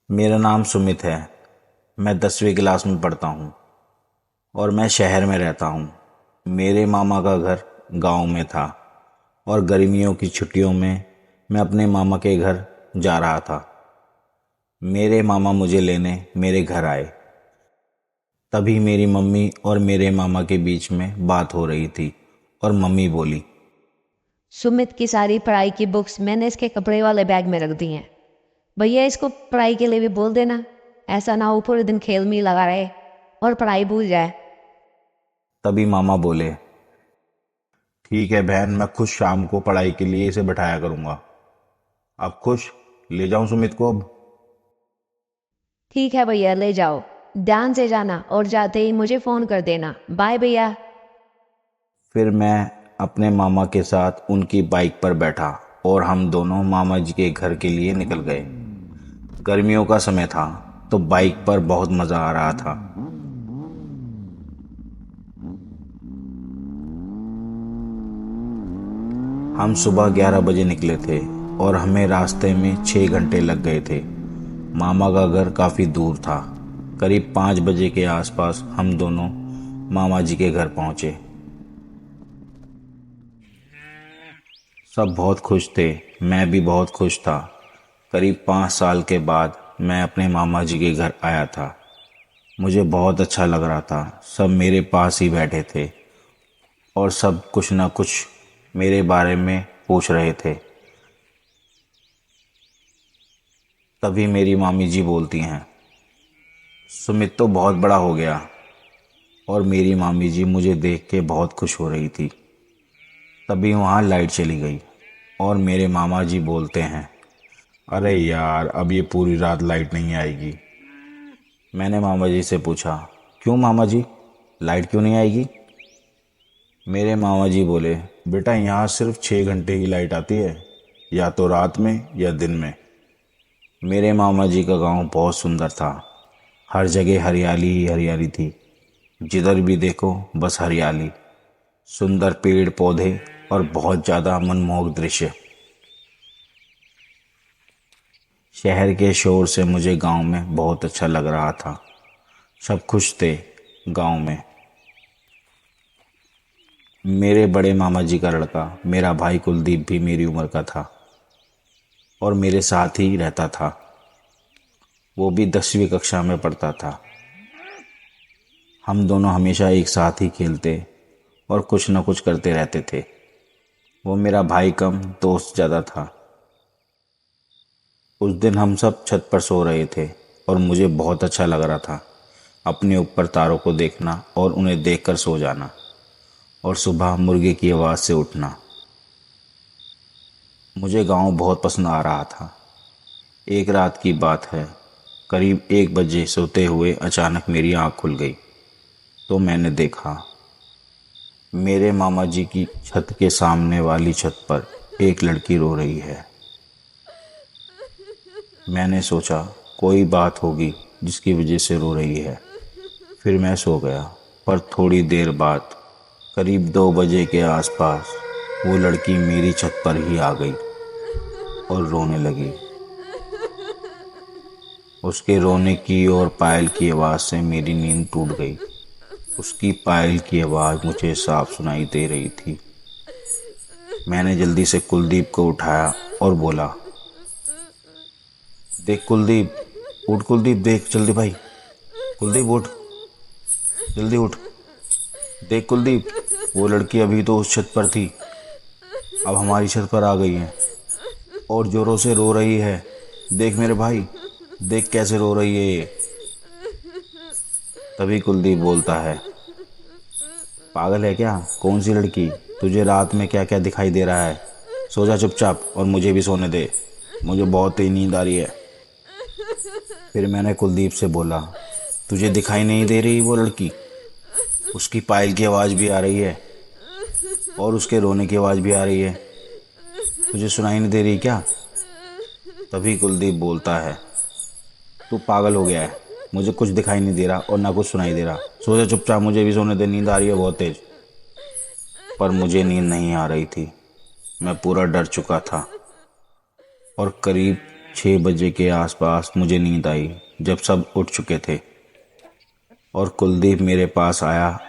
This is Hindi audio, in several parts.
मेरा नाम सुमित है। मैं 10वीं क्लास में पढ़ता हूँ और मैं शहर में रहता हूँ। मेरे मामा का घर गांव में था और गर्मियों की छुट्टियों में मैं अपने मामा के घर जा रहा था। मेरे मामा मुझे लेने मेरे घर आए। तभी मेरी मम्मी और मेरे मामा के बीच में बात हो रही थी और मम्मी बोली, सुमित की सारी पढ़ाई की बुक्स मैंने इसके कपड़े वाले बैग में रख दी हैं। भैया इसको पढ़ाई के लिए भी बोल देना। ऐसा ना हो पूरे दिन खेल में ही लगा रहे और पढ़ाई भूल जाए। तभी मामा बोले, ठीक है बहन, मैं खुद शाम को पढ़ाई के लिए इसे बैठाया करूँगा। अब खुश, ले जाऊं सुमित को अब? ठीक है भैया, ले जाओ। ध्यान से जाना और जाते ही मुझे फोन कर देना। बाय भैया। फिर मैं अपने मामा के साथ उनकी बाइक पर बैठा और हम दोनों मामा जी के घर के लिए निकल गए। गर्मियों का समय था तो बाइक पर बहुत मज़ा आ रहा था। हम सुबह 11 बजे निकले थे और हमें रास्ते में 6 घंटे लग गए थे। मामा का घर काफ़ी दूर था। करीब 5 बजे के आसपास हम दोनों मामा जी के घर पहुँचे। सब बहुत खुश थे, मैं भी बहुत खुश था। करीब 5 साल के बाद मैं अपने मामा जी के घर आया था। मुझे बहुत अच्छा लग रहा था। सब मेरे पास ही बैठे थे और सब कुछ न कुछ मेरे बारे में पूछ रहे थे। तभी मेरी मामी जी बोलती हैं, सुमित तो बहुत बड़ा हो गया। और मेरी मामी जी मुझे देख के बहुत खुश हो रही थी। तभी वहाँ लाइट चली गई और मेरे मामा जी बोलते हैं, अरे यार, अब ये पूरी रात लाइट नहीं आएगी। मैंने मामा जी से पूछा, क्यों मामा जी, लाइट क्यों नहीं आएगी? मेरे मामा जी बोले, बेटा यहाँ सिर्फ 6 घंटे की लाइट आती है, या तो रात में या दिन में। मेरे मामा जी का गांव बहुत सुंदर था। हर जगह हरियाली ही हरियाली थी। जिधर भी देखो बस हरियाली, सुंदर पेड़ पौधे और बहुत ज़्यादा मनमोहक दृश्य। शहर के शोर से मुझे गांव में बहुत अच्छा लग रहा था। सब खुश थे गांव में। मेरे बड़े मामा जी का लड़का मेरा भाई कुलदीप भी मेरी उम्र का था और मेरे साथ ही रहता था। वो भी 10वीं कक्षा में पढ़ता था। हम दोनों हमेशा एक साथ ही खेलते और कुछ न कुछ करते रहते थे। वो मेरा भाई कम, दोस्त ज़्यादा था। उस दिन हम सब छत पर सो रहे थे और मुझे बहुत अच्छा लग रहा था अपने ऊपर तारों को देखना और उन्हें देखकर सो जाना और सुबह मुर्गे की आवाज़ से उठना। मुझे गांव बहुत पसंद आ रहा था। एक रात की बात है, करीब 1 बजे सोते हुए अचानक मेरी आंख खुल गई तो मैंने देखा मेरे मामा जी की छत के सामने वाली छत पर एक लड़की रो रही है। मैंने सोचा कोई बात होगी जिसकी वजह से रो रही है। फिर मैं सो गया। पर थोड़ी देर बाद करीब 2 बजे के आसपास वो लड़की मेरी छत पर ही आ गई और रोने लगी। उसके रोने की और पायल की आवाज़ से मेरी नींद टूट गई। उसकी पायल की आवाज़ मुझे साफ सुनाई दे रही थी। मैंने जल्दी से कुलदीप को उठाया और बोला, देख कुलदीप, उठ कुलदीप, देख जल्दी भाई, कुलदीप उठ, जल्दी उठ। देख कुलदीप, वो लड़की अभी तो उस छत पर थी, अब हमारी छत पर आ गई है और जोरों से रो रही है। देख मेरे भाई, देख कैसे रो रही है ये। तभी कुलदीप बोलता है, पागल है क्या? कौन सी लड़की? तुझे रात में क्या क्या दिखाई दे रहा है? सो जा चुपचाप और मुझे भी सोने दे, मुझे बहुत तेज नींद आ रही है। फिर मैंने कुलदीप से बोला, तुझे दिखाई नहीं दे रही वो लड़की? उसकी पायल की आवाज़ भी आ रही है और उसके रोने की आवाज़ भी आ रही है, तुझे सुनाई नहीं दे रही क्या? तभी कुलदीप बोलता है, तू पागल हो गया है, मुझे कुछ दिखाई नहीं दे रहा और ना कुछ सुनाई दे रहा। सो जा चुपचाप, मुझे भी सोने दे, नींद आ रही है बहुत तेज। पर मुझे नींद नहीं आ रही थी। मैं पूरा डर चुका था और करीब 6 बजे के आसपास मुझे नींद आई जब सब उठ चुके थे और कुलदीप मेरे पास आया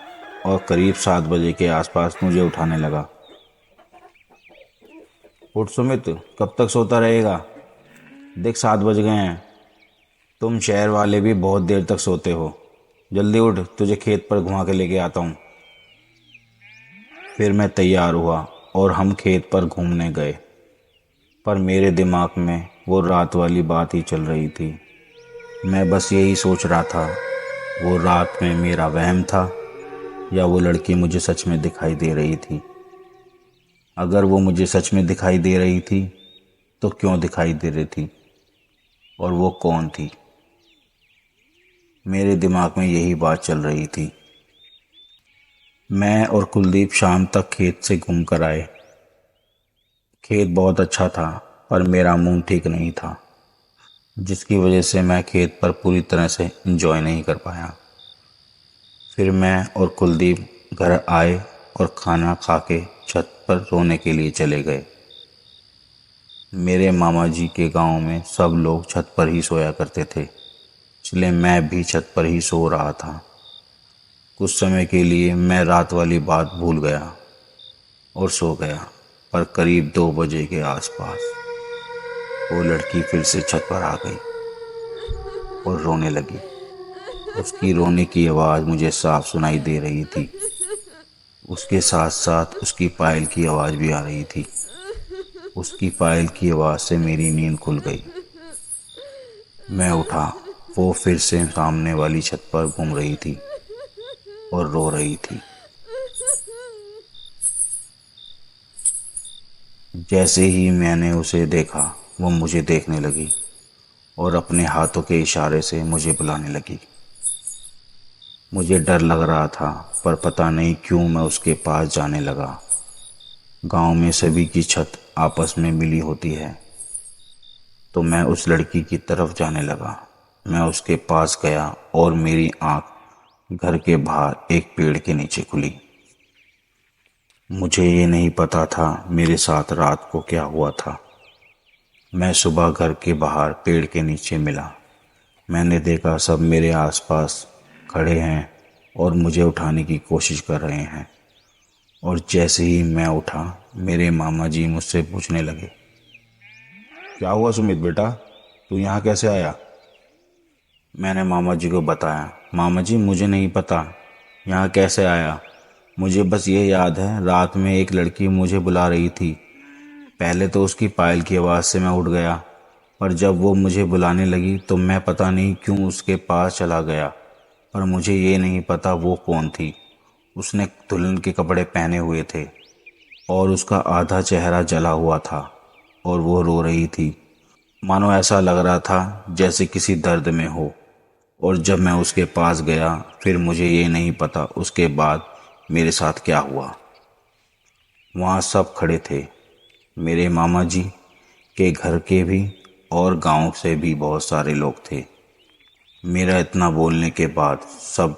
और करीब 7 बजे के आसपास मुझे उठाने लगा। उठ सुमित, कब तक सोता रहेगा? देख 7 बज गए हैं। तुम शहर वाले भी बहुत देर तक सोते हो। जल्दी उठ, तुझे खेत पर घुमा के लेके आता हूँ। फिर मैं तैयार हुआ और हम खेत पर घूमने गए, पर मेरे दिमाग में वो रात वाली बात ही चल रही थी। मैं बस यही सोच रहा था, वो रात में मेरा वहम था या वो लड़की मुझे सच में दिखाई दे रही थी। अगर वो मुझे सच में दिखाई दे रही थी तो क्यों दिखाई दे रही थी, और वो कौन थी? मेरे दिमाग में यही बात चल रही थी। मैं और कुलदीप शाम तक खेत से घूम कर आए। खेत बहुत अच्छा था, पर मेरा मूड ठीक नहीं था, जिसकी वजह से मैं खेत पर पूरी तरह से एंजॉय नहीं कर पाया। फिर मैं और कुलदीप घर आए और खाना खा के छत पर सोने के लिए चले गए। मेरे मामा जी के गांव में सब लोग छत पर ही सोया करते थे, इसलिए मैं भी छत पर ही सो रहा था। कुछ समय के लिए मैं रात वाली बात भूल गया और सो गया, पर करीब 2 बजे के आसपास वो लड़की फिर से छत पर आ गई और रोने लगी। उसकी रोने की आवाज़ मुझे साफ सुनाई दे रही थी। उसके साथ साथ उसकी पायल की आवाज़ भी आ रही थी। उसकी पायल की आवाज़ से मेरी नींद खुल गई। मैं उठा। वो फिर से सामने वाली छत पर घूम रही थी और रो रही थी। जैसे ही मैंने उसे देखा, वो मुझे देखने लगी और अपने हाथों के इशारे से मुझे बुलाने लगी। मुझे डर लग रहा था, पर पता नहीं क्यों मैं उसके पास जाने लगा। गांव में सभी की छत आपस में मिली होती है, तो मैं उस लड़की की तरफ जाने लगा। मैं उसके पास गया और मेरी आंख घर के बाहर एक पेड़ के नीचे खुली। मुझे ये नहीं पता था मेरे साथ रात को क्या हुआ था। मैं सुबह घर के बाहर पेड़ के नीचे मिला। मैंने देखा सब मेरे आसपास खड़े हैं और मुझे उठाने की कोशिश कर रहे हैं। और जैसे ही मैं उठा, मेरे मामा जी मुझसे पूछने लगे, क्या हुआ सुमित बेटा, तू यहाँ कैसे आया? मैंने मामा जी को बताया, मामा जी मुझे नहीं पता यहाँ कैसे आया। मुझे बस ये याद है रात में एक लड़की मुझे बुला रही थी। पहले तो उसकी पायल की आवाज़ से मैं उठ गया, पर जब वो मुझे बुलाने लगी तो मैं पता नहीं क्यों उसके पास चला गया, पर मुझे ये नहीं पता वो कौन थी। उसने दुल्हन के कपड़े पहने हुए थे और उसका आधा चेहरा जला हुआ था और वो रो रही थी, मानो ऐसा लग रहा था जैसे किसी दर्द में हो। और जब मैं उसके पास गया, फिर मुझे ये नहीं पता उसके बाद मेरे साथ क्या हुआ। वहाँ सब खड़े थे, मेरे मामा जी के घर के भी और गांव से भी बहुत सारे लोग थे। मेरा इतना बोलने के बाद सब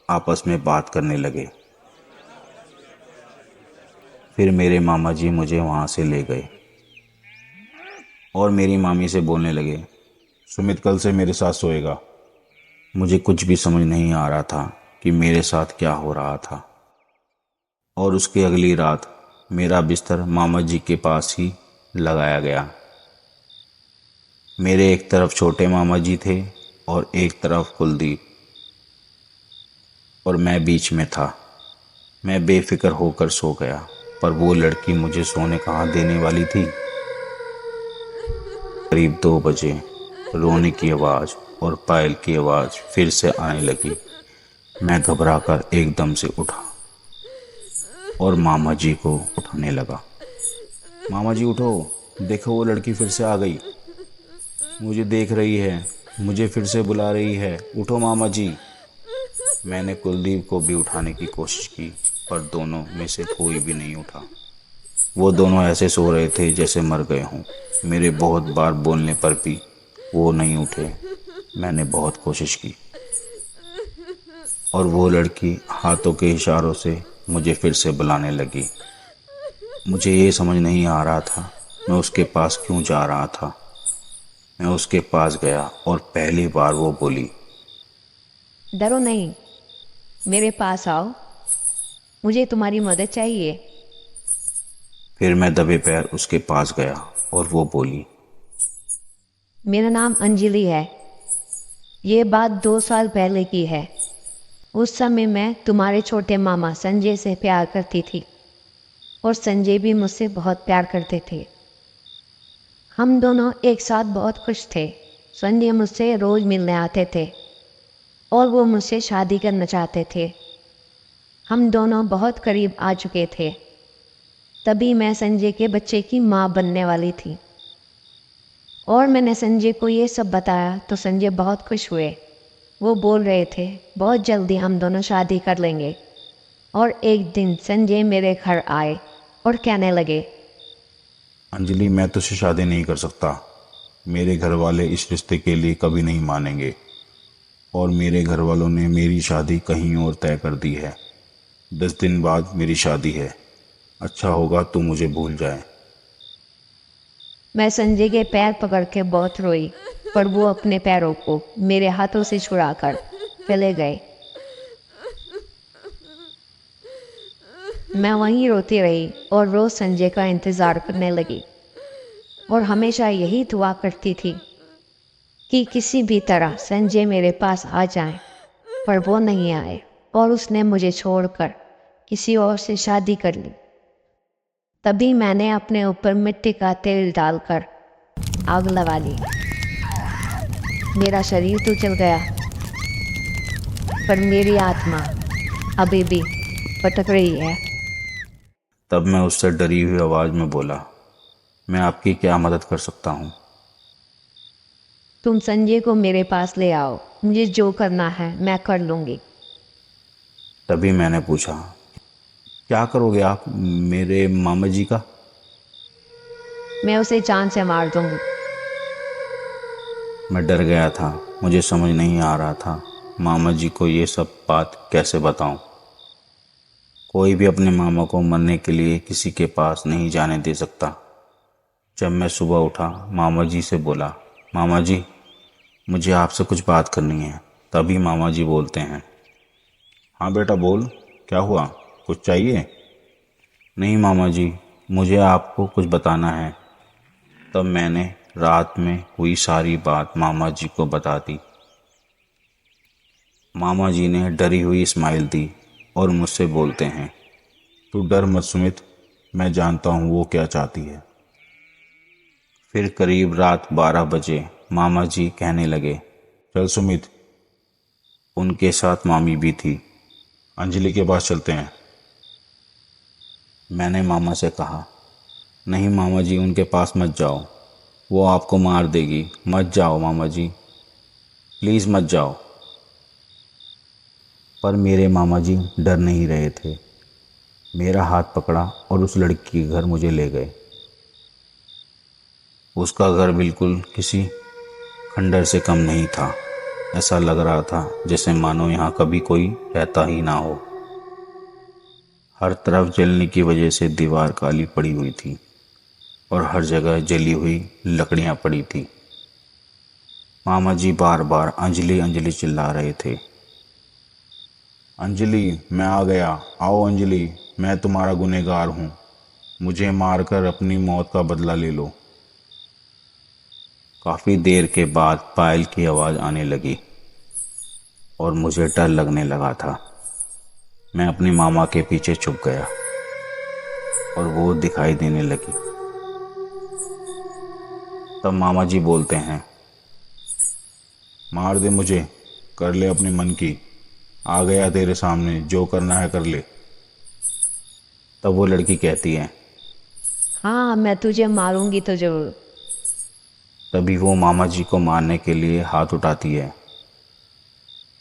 आपस में बात करने लगे। फिर मेरे मामा जी मुझे वहाँ से ले गए और मेरी मामी से बोलने लगे, सुमित कल से मेरे साथ सोएगा। मुझे कुछ भी समझ नहीं आ रहा था कि मेरे साथ क्या हो रहा था। और उसके अगली रात मेरा बिस्तर मामा जी के पास ही लगाया गया। मेरे एक तरफ छोटे मामा जी थे और एक तरफ कुलदीप, और मैं बीच में था। मैं बेफिक्र होकर सो गया, पर वो लड़की मुझे सोने कहाँ देने वाली थी। करीब 2 बजे रोने की आवाज़ और पायल की आवाज़ फिर से आने लगी। मैं घबराकर एकदम से उठा और मामा जी को उठाने लगा। मामा जी उठो, देखो वो लड़की फिर से आ गई, मुझे देख रही है, मुझे फिर से बुला रही है, उठो मामा जी। मैंने कुलदीप को भी उठाने की कोशिश की, पर दोनों में से कोई भी नहीं उठा। वो दोनों ऐसे सो रहे थे जैसे मर गए हों। मेरे बहुत बार बोलने पर भी वो नहीं उठे। मैंने बहुत कोशिश की और वो लड़की हाथों के इशारों से मुझे फिर से बुलाने लगी। मुझे ये समझ नहीं आ रहा था मैं उसके पास क्यों जा रहा था। मैं उसके पास गया और पहली बार वो बोली, डरो नहीं, मेरे पास आओ, मुझे तुम्हारी मदद चाहिए। फिर मैं दबे पैर उसके पास गया और वो बोली, मेरा नाम अंजलि है। ये बात 2 साल पहले की है। उस समय मैं तुम्हारे छोटे मामा संजय से प्यार करती थी और संजय भी मुझसे बहुत प्यार करते थे। हम दोनों एक साथ बहुत खुश थे। संजय मुझसे रोज मिलने आते थे और वो मुझसे शादी करना चाहते थे। हम दोनों बहुत करीब आ चुके थे। तभी मैं संजय के बच्चे की माँ बनने वाली थी और मैंने संजय को ये सब बताया तो संजय बहुत खुश हुए। वो बोल रहे थे बहुत जल्दी हम दोनों शादी कर लेंगे। और एक दिन संजय मेरे घर आए और कहने लगे, अंजलि, मैं तुझसे शादी नहीं कर सकता। मेरे घर वाले इस रिश्ते के लिए कभी नहीं मानेंगे और मेरे घर वालों ने मेरी शादी कहीं और तय कर दी है। 10 दिन बाद मेरी शादी है। अच्छा होगा तू मुझे भूल जाए। मैं संजय के पैर पकड़ के बहुत रोई, पर वो अपने पैरों को मेरे हाथों से छुड़ाकर चले गए। मैं वहीं रोती रही और रोज संजय का इंतजार करने लगी और हमेशा यही दुआ करती थी कि किसी भी तरह संजय मेरे पास आ जाए, पर वो नहीं आए और उसने मुझे छोड़कर किसी और से शादी कर ली। तभी मैंने अपने ऊपर मिट्टी का तेल डालकर आग लगा ली। मेरा शरीर तो जल गया, पर मेरी आत्मा अभी भी भटक रही है। तब मैं उससे डरी हुई आवाज़ में बोला, मैं आपकी क्या मदद कर सकता हूँ? तुम संजय को मेरे पास ले आओ, मुझे जो करना है मैं कर लूँगी। तभी मैंने पूछा, क्या करोगे आप मेरे मामा जी का? मैं उसे जान से मार दूँगी। मैं डर गया था। मुझे समझ नहीं आ रहा था मामा जी को ये सब बात कैसे बताऊं। कोई भी अपने मामा को मरने के लिए किसी के पास नहीं जाने दे सकता। जब मैं सुबह उठा, मामा जी से बोला, मामा जी, मुझे आपसे कुछ बात करनी है। तभी मामा जी बोलते हैं, हाँ बेटा बोल, क्या हुआ, कुछ चाहिए? नहीं मामा जी, मुझे आपको कुछ बताना है। तब मैंने रात में हुई सारी बात मामा जी को बता दी। मामा जी ने डरी हुई स्माइल दी और मुझसे बोलते हैं, तू डर मत सुमित, मैं जानता हूँ वो क्या चाहती है। फिर करीब रात 12 बजे मामा जी कहने लगे, चल सुमित। उनके साथ मामी भी थी। अंजलि के पास चलते हैं। मैंने मामा से कहा, नहीं मामा जी, उनके पास मत जाओ, वो आपको मार देगी। मत जाओ मामा जी, प्लीज़ मत जाओ। पर मेरे मामा जी डर नहीं रहे थे। मेरा हाथ पकड़ा और उस लड़की के घर मुझे ले गए। उसका घर बिल्कुल किसी खंडर से कम नहीं था। ऐसा लग रहा था जैसे मानो यहाँ कभी कोई रहता ही ना हो। हर तरफ जलने की वजह से दीवार काली पड़ी हुई थी और हर जगह जली हुई लकड़ियाँ पड़ी थी। मामा जी बार बार अंजलि अंजलि चिल्ला रहे थे। अंजलि, मैं आ गया, आओ अंजलि, मैं तुम्हारा गुनहगार हूँ, मुझे मारकर अपनी मौत का बदला ले लो। काफ़ी देर के बाद पायल की आवाज़ आने लगी और मुझे डर लगने लगा था। मैं अपने मामा के पीछे छुप गया और वो दिखाई देने लगी। तब मामा जी बोलते हैं, मार दे मुझे, कर ले अपने मन की, आ गया तेरे सामने, जो करना है कर ले। तब वो लड़की कहती है, हाँ, मैं तुझे मारूंगी तो जरूर। तभी वो मामा जी को मारने के लिए हाथ उठाती है।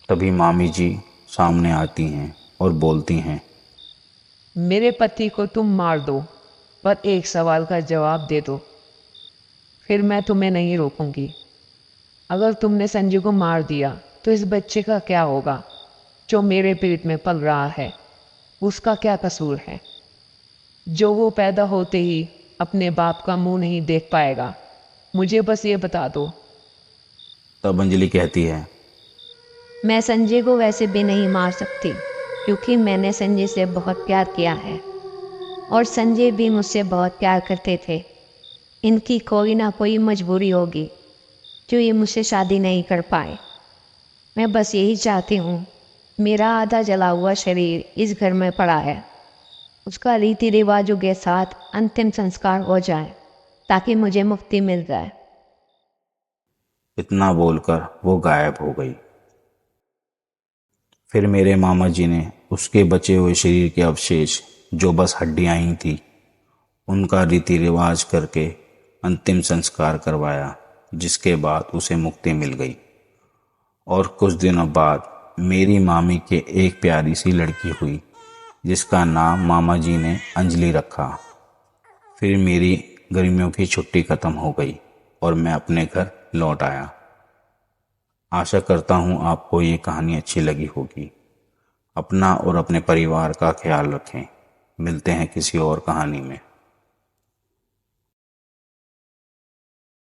तभी मामी जी सामने आती हैं और बोलती हैं, मेरे पति को तुम मार दो, पर एक सवाल का जवाब दे दो, फिर मैं तुम्हें नहीं रोकूंगी। अगर तुमने संजू को मार दिया तो इस बच्चे का क्या होगा जो मेरे पेट में पल रहा है? उसका क्या कसूर है जो वो पैदा होते ही अपने बाप का मुंह नहीं देख पाएगा? मुझे बस ये बता दो तब अंजलि कहती है, मैं संजय को वैसे भी नहीं मार सकती, क्योंकि मैंने संजय से बहुत प्यार किया है और संजय भी मुझसे बहुत प्यार करते थे। इनकी कोई ना कोई मजबूरी होगी जो ये मुझसे शादी नहीं कर पाए। मैं बस यही चाहती हूँ, मेरा आधा जला हुआ शरीर इस घर में पड़ा है, उसका रीति रिवाजों के साथ अंतिम संस्कार हो जाए ताकि मुझे मुक्ति मिल जाए। इतना बोलकर वो गायब हो गई। फिर मेरे मामा जी ने उसके बचे हुए शरीर के अवशेष, जो बस हड्डियां ही थी, उनका रीति रिवाज करके अंतिम संस्कार करवाया, जिसके बाद उसे मुक्ति मिल गई। और कुछ दिनों बाद मेरी मामी के एक प्यारी सी लड़की हुई, जिसका नाम मामा जी ने अंजलि रखा। फिर मेरी गर्मियों की छुट्टी खत्म हो गई और मैं अपने घर लौट आया। आशा करता हूँ आपको ये कहानी अच्छी लगी होगी। अपना और अपने परिवार का ख्याल रखें। मिलते हैं किसी और कहानी में।